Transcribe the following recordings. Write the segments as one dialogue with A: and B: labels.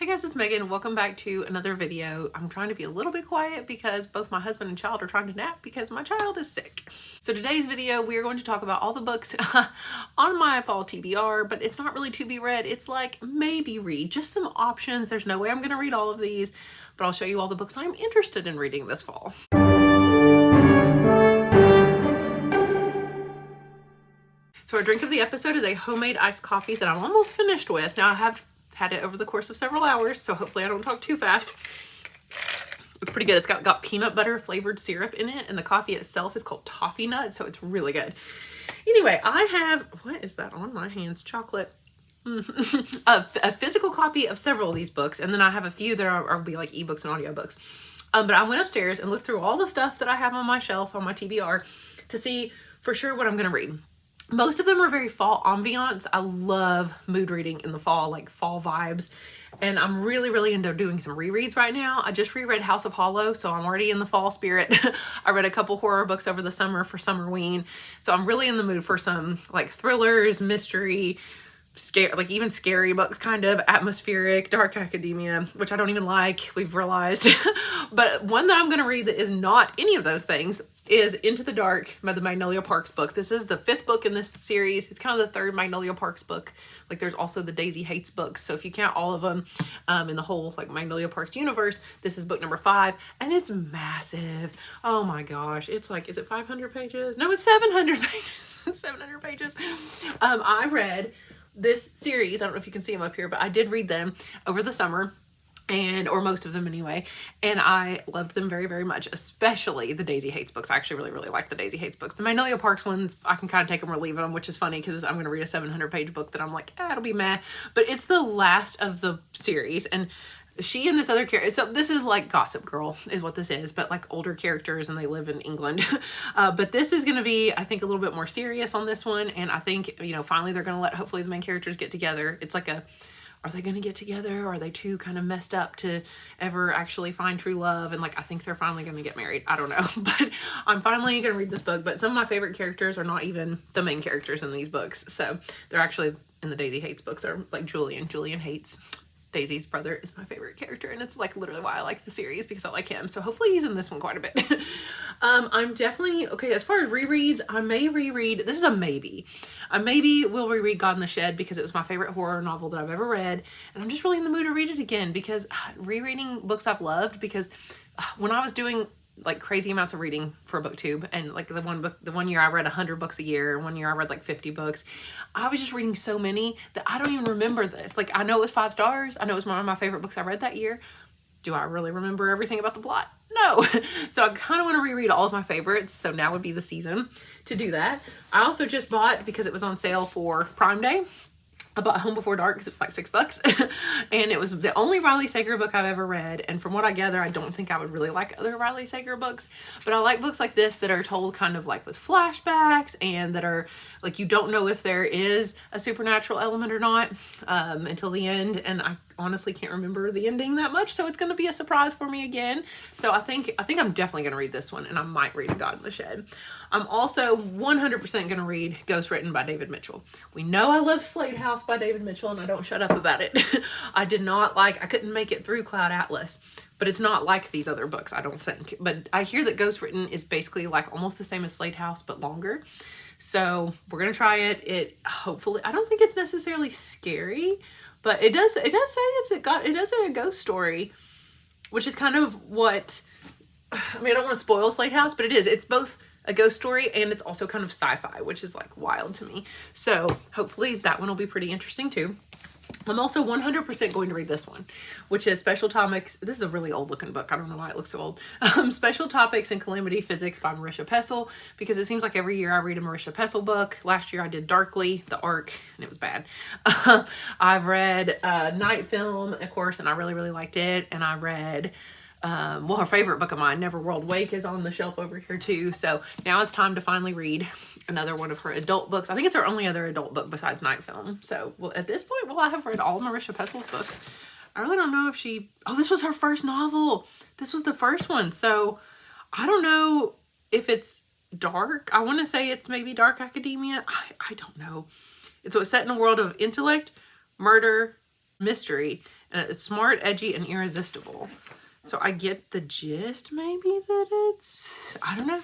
A: Hey guys, it's Megan. Welcome back to another video. I'm trying to be a little bit quiet because both my husband and child are trying to nap because my child is sick. So today's video, we are going to talk about all the books on my fall TBR, but it's not really to be read. It's like maybe read, just some options. There's no way I'm going to read all of these, but I'll show you all the books I'm interested in reading this fall. So our drink of the episode is a homemade iced coffee that I'm almost finished with. Now I have had it over the course of several hours, so hopefully I don't talk too fast. It's pretty good. It's got peanut butter flavored syrup in it, and the coffee itself is called toffee nut, so it's really good. Anyway, I have, what is that on my hands? Chocolate. a physical copy of several of these books, and then I have a few that are be like ebooks and audiobooks. But I went upstairs and looked through all the stuff that I have on my shelf on my TBR to see for sure what I'm going to read. Most of them are very fall ambiance. I love mood reading in the fall, like fall vibes. And I'm really into doing some rereads right now. I just reread House of Hollow, so I'm already in the fall spirit. I read a couple horror books over the summer for Summerween. So I'm really in the mood for some like thrillers, mystery, scare, like even scary books, kind of atmospheric, dark academia, which I don't even like, we've realized. But one that I'm going to read that is not any of those things is Into the Dark by the Magnolia Parks book. This is the 5th book in this series. It's kind of the 3rd Magnolia Parks book. Like there's also the Daisy Hates books. So if you count all of them in the whole like Magnolia Parks universe, this is book number 5 and it's massive. Oh my gosh. It's like, is it 500 pages? No, it's 700 pages. It's 700 pages. I read this series, I don't know if you can see them up here, but I did read them over the summer, or most of them anyway, and I loved them very much, especially the Daisy Hates books. I actually really like the Daisy Hates books. The Magnolia Parks ones, I can kind of take them or leave them, which is funny because I'm going to read a 700-page book that I'm like, it'll be meh, but it's the last of the series, and she and this other character, so this is like Gossip Girl is what this is, but like older characters and they live in England. But this is going to be, I think, a little bit more serious on this one. And I think, you know, finally they're going to let hopefully the main characters get together. It's like are they going to get together? Or are they too kind of messed up to ever actually find true love? And like, I think they're finally going to get married. I don't know, but I'm finally going to read this book. But some of my favorite characters are not even the main characters in these books. So they're actually in the Daisy Hates books. They're like Julian. Julian Hates. Daisy's brother is my favorite character, and it's like literally why I like the series, because I like him. So hopefully he's in this one quite a bit. I'm definitely, okay, as far as rereads, I may reread, this is a maybe. I maybe will reread God in the Shed because it was my favorite horror novel that I've ever read, and I'm just really in the mood to read it again because rereading books I've loved, because when I was doing like crazy amounts of reading for a booktube, and like the one year I read 100 books a year, one year I read like 50 books. I was just reading so many that I don't even remember this. Like I know it was 5 stars. I know it was one of my favorite books I read that year. Do I really remember everything about the plot? No. So I kind of want to reread all of my favorites. So now would be the season to do that. I also just bought, because it was on sale for Prime Day, I bought Home Before Dark because it was like $6. And it was the only Riley Sager book I've ever read. And from what I gather, I don't think I would really like other Riley Sager books. But I like books like this that are told kind of like with flashbacks, and that are like you don't know if there is a supernatural element or not until the end. And I honestly can't remember the ending that much, so it's going to be a surprise for me again. So I think I'm definitely going to read this one, and I might read God in the Shed. I'm also 100% going to read Ghost Written by David Mitchell. We know I love Slate House by David Mitchell, and I don't shut up about it. I couldn't make it through Cloud Atlas, but it's not like these other books, I don't think. But I hear that Ghost Written is basically like almost the same as Slate House, but longer. So we're going to try it. It hopefully, I don't think it's necessarily scary, but it does say it does say a ghost story, which is kind of what, I mean, I don't want to spoil Slate House, but it's both a ghost story and it's also kind of sci-fi, which is like wild to me. So hopefully that one will be pretty interesting too. I'm also 100% going to read this one, which is Special Topics. This is a really old looking book. I don't know why it looks so old. Special Topics in Calamity Physics by Marisha Pessl, because it seems like every year I read a Marisha Pessl book. Last year I did Darkly, the Ark, and it was bad. I've read Night Film, of course, and I really liked it. And I read, well, her favorite book of mine, Neverworld Wake, is on the shelf over here too. So now it's time to finally read another one of her adult books. I think it's her only other adult book besides Night Film. So well, at this point, will I have read all Marisha Pessl's books? I really don't know if this was her first novel. This was the first one. So I don't know if it's dark. I want to say it's maybe dark academia. I don't know. So it's set in a world of intellect, murder, mystery, And it's smart, edgy, and irresistible. So I get the gist, maybe, that it's, I don't know.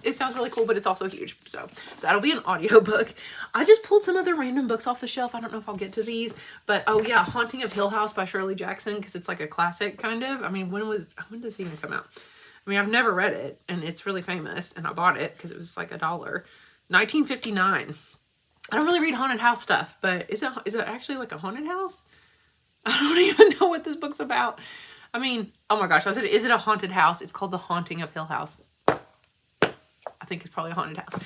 A: It sounds really cool, but it's also huge. So that'll be an audiobook. I just pulled some other random books off the shelf. I don't know if I'll get to these, but oh yeah, Haunting of Hill House by Shirley Jackson, because it's like a classic kind of. I mean, when did this even come out? I mean, I've never read it, and it's really famous, and I bought it because it was like $1. 1959. I don't really read haunted house stuff, but is it actually like a haunted house? I don't even know what this book's about. I mean, oh my gosh, I said, is it a haunted house? It's called The Haunting of Hill House. I think it's probably a haunted house.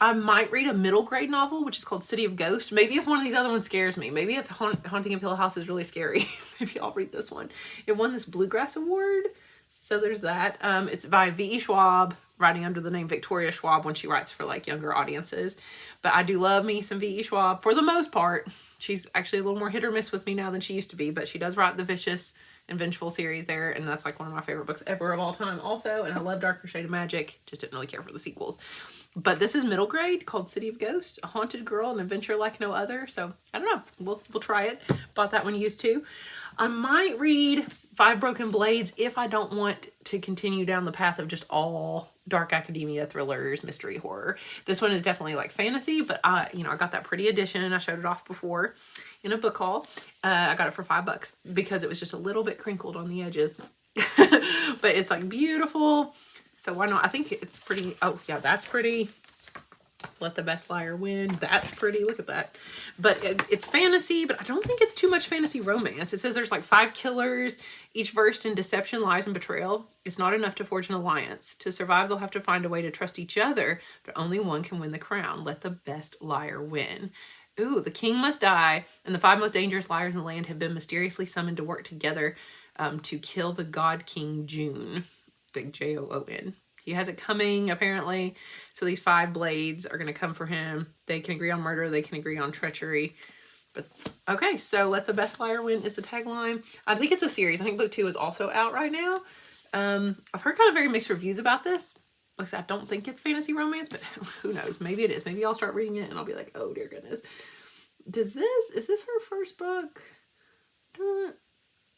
A: I might read a middle grade novel, which is called City of Ghosts. Maybe if one of these other ones scares me. Maybe if Haunting of Hill House is really scary. Maybe I'll read this one. It won this Bluegrass Award. So there's that. It's by V.E. Schwab, writing under the name Victoria Schwab when she writes for like younger audiences. But I do love me some V.E. Schwab for the most part. She's actually a little more hit or miss with me now than she used to be, but she does write the Vicious and Vengeful series there, and that's like one of my favorite books ever of all time also. And I love Darker Shade of Magic, just didn't really care for the sequels. But this is middle grade, called City of Ghosts, a haunted girl, an adventure like no other. So I don't know, we'll try it. Bought that one used too. I might read Five Broken Blades if I don't want to continue down the path of just all dark academia, thrillers, mystery, horror. This one is definitely like fantasy, but I got that pretty edition. I showed it off before in a book haul. I got it for $5 because it was just a little bit crinkled on the edges, but it's like beautiful. So why not? I think it's pretty. Oh yeah, that's pretty. Let the Best Liar Win. That's pretty. Look at that. But it's fantasy, but I don't think it's too much fantasy romance. It says there's like 5 killers, each versed in deception, lies, and betrayal. It's not enough to forge an alliance. To survive, they'll have to find a way to trust each other, but only one can win the crown. Let the best liar win. Ooh, the king must die, and the 5 most dangerous liars in the land have been mysteriously summoned to work together to kill the god king Joon. Big Joon. He has it coming, apparently. So these 5 blades are going to come for him. They can agree on murder. They can agree on treachery. But, okay, so Let the Best Liar Win is the tagline. I think it's a series. I think book 2 is also out right now. I've heard kind of very mixed reviews about this. Like I said, I don't think it's fantasy romance, but who knows? Maybe it is. Maybe I'll start reading it and I'll be like, oh, dear goodness. Is this her first book?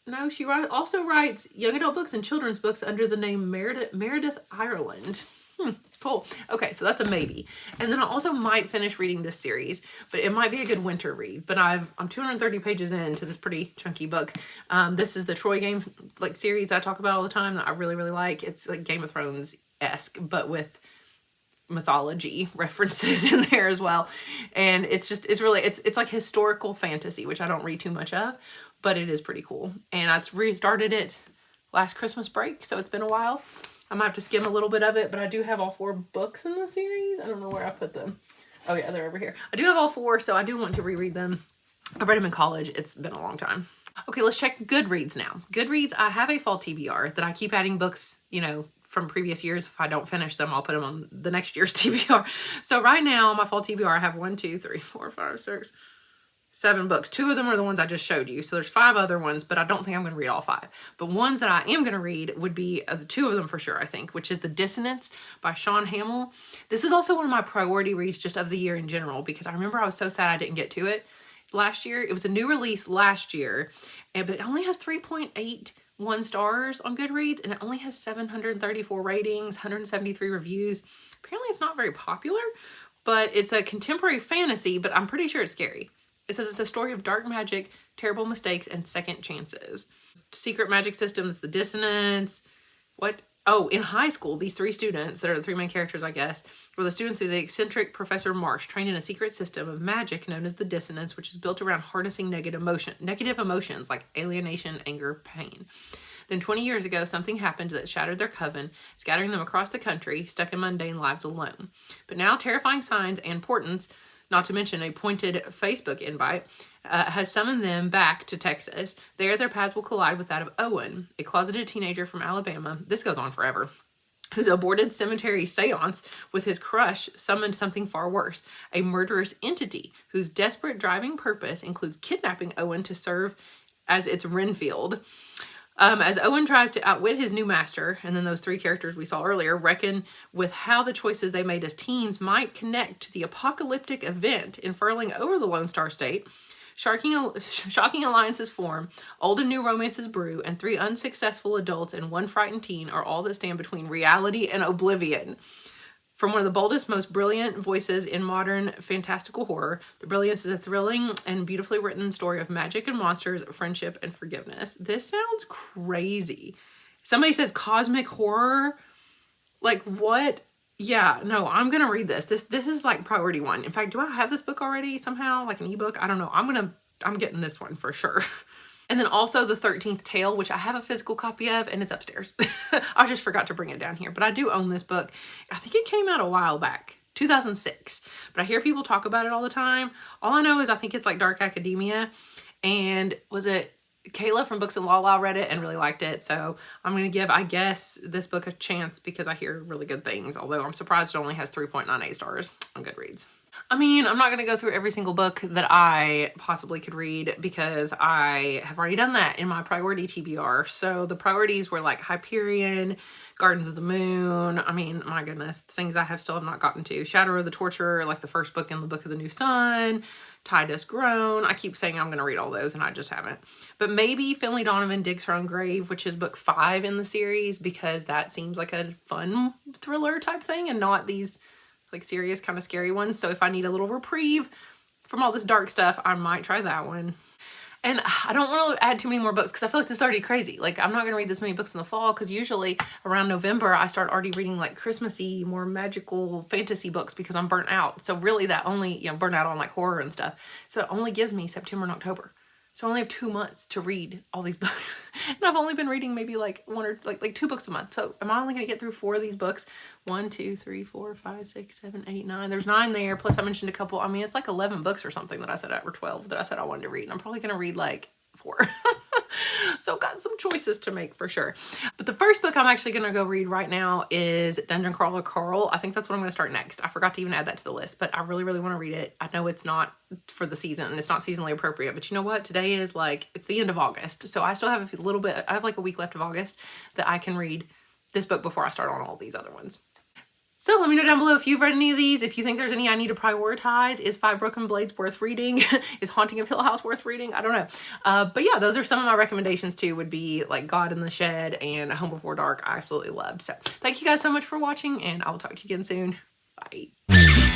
A: No, she also writes young adult books and children's books under the name Meredith Ireland. Cool. Okay, so that's a maybe. And then I also might finish reading this series, but it might be a good winter read. But I'm 230 pages into this pretty chunky book. This is the Troy game series I talk about all the time that I really, really like. It's like Game of Thrones-esque, but with mythology references in there as well. And it's like historical fantasy, which I don't read too much of, but it is pretty cool. And I restarted it last Christmas break, so it's been a while. I might have to skim a little bit of it, but I do have all 4 books in the series. I don't know where I put them. Oh yeah, they're over here. I do have all 4, so I do want to reread them. I read them in college. It's been a long time. Okay, let's check Goodreads now. Goodreads, I have a fall TBR that I keep adding books, from previous years. If I don't finish them, I'll put them on the next year's TBR. So right now, my fall TBR, I have 1, 2, 3, 4, 5, 6, 7 books. 2 of them are the ones I just showed you. So there's 5 other ones, but I don't think I'm going to read all 5. But ones that I am going to read would be 2 of them for sure, I think, which is The Dissonance by Sean Hamill. This is also one of my priority reads just of the year in general, because I remember I was so sad I didn't get to it last year. It was a new release last year, but it only has 3.81 stars on Goodreads, and it only has 734 ratings, 173 reviews. Apparently it's not very popular, but it's a contemporary fantasy, but I'm pretty sure it's scary. It says it's a story of dark magic, terrible mistakes, and second chances. Secret magic systems, the dissonance. What? Oh, in high school, these 3 students, that are the 3 main characters, I guess, were the students of the eccentric Professor Marsh, trained in a secret system of magic known as the dissonance, which is built around harnessing negative emotions like alienation, anger, pain. Then 20 years ago, something happened that shattered their coven, scattering them across the country, stuck in mundane lives alone. But now terrifying signs and portents, not to mention a pointed Facebook invite, has summoned them back to Texas. There, their paths will collide with that of Owen, a closeted teenager from Alabama. This goes on forever. Whose aborted cemetery seance with his crush summoned something far worse, a murderous entity whose desperate driving purpose includes kidnapping Owen to serve as its Renfield. As Owen tries to outwit his new master, and then those 3 characters we saw earlier reckon with how the choices they made as teens might connect to the apocalyptic event unfurling over the Lone Star State, Shocking alliances form, old and new romances brew, and 3 unsuccessful adults and 1 frightened teen are all that stand between reality and oblivion. From one of the boldest, most brilliant voices in modern fantastical horror, The Brilliance is a thrilling and beautifully written story of magic and monsters, friendship and forgiveness. This sounds crazy. Somebody says cosmic horror. Like, what? Yeah, no, I'm gonna read this. This is like priority 1. In fact, do I have this book already somehow? Like an ebook? I don't know. I'm getting this one for sure. And then also The 13th Tale, which I have a physical copy of, and it's upstairs. I just forgot to bring it down here. But I do own this book. I think it came out a while back, 2006. But I hear people talk about it all the time. All I know is I think it's like dark academia. And was it Kayla from Books and Lala read it and really liked it. So I'm going to give, I guess, this book a chance because I hear really good things. Although I'm surprised it only has 3.98 stars on Goodreads. I mean, I'm not going to go through every single book that I possibly could read because I have already done that in my priority TBR. So the priorities were like Hyperion, Gardens of the Moon. I mean, my goodness, things I still have not gotten to. Shadow of the Torturer, like the first book in the Book of the New Sun. Tide Has Grown. I keep saying I'm going to read all those and I just haven't. But maybe Finley Donovan Digs Her Own Grave, which is book 5 in the series, because that seems like a fun thriller type thing and not these like serious kind of scary ones. So if I need a little reprieve from all this dark stuff, I might try that one. And I don't want to add too many more books because I feel like this is already crazy. Like, I'm not going to read this many books in the fall because usually around November I start already reading like Christmassy, more magical fantasy books because I'm burnt out. So really that only, you know, burnt out on like horror and stuff. So it only gives me September and October. So I only have 2 months to read all these books. And I've only been reading maybe like 1 or like 2 books a month. So am I only going to get through 4 of these books? 1, 2, 3, 4, 5, 6, 7, 8, 9. There's 9 there. Plus I mentioned a couple. I mean, it's like 11 books or something that I said, or 12 that I said I wanted to read. And I'm probably going to read like 4. So got some choices to make for sure. But the first book I'm actually going to go read right now is Dungeon Crawler Carl. I think that's what I'm going to start next. I forgot to even add that to the list, but I really, really want to read it. I know it's not for the season and it's not seasonally appropriate, but you know what? Today is like, it's the end of August. So I still have a little bit, I have like a week left of August that I can read this book before I start on all these other ones. So let me know down below if you've read any of these, if you think there's any I need to prioritize. Is 5 Broken Blades worth reading? Is Haunting of Hill House worth reading? I don't know. But yeah, those are some of my recommendations too, would be like God in the Shed and Home Before Dark. I absolutely loved. So thank you guys so much for watching and I will talk to you again soon. Bye.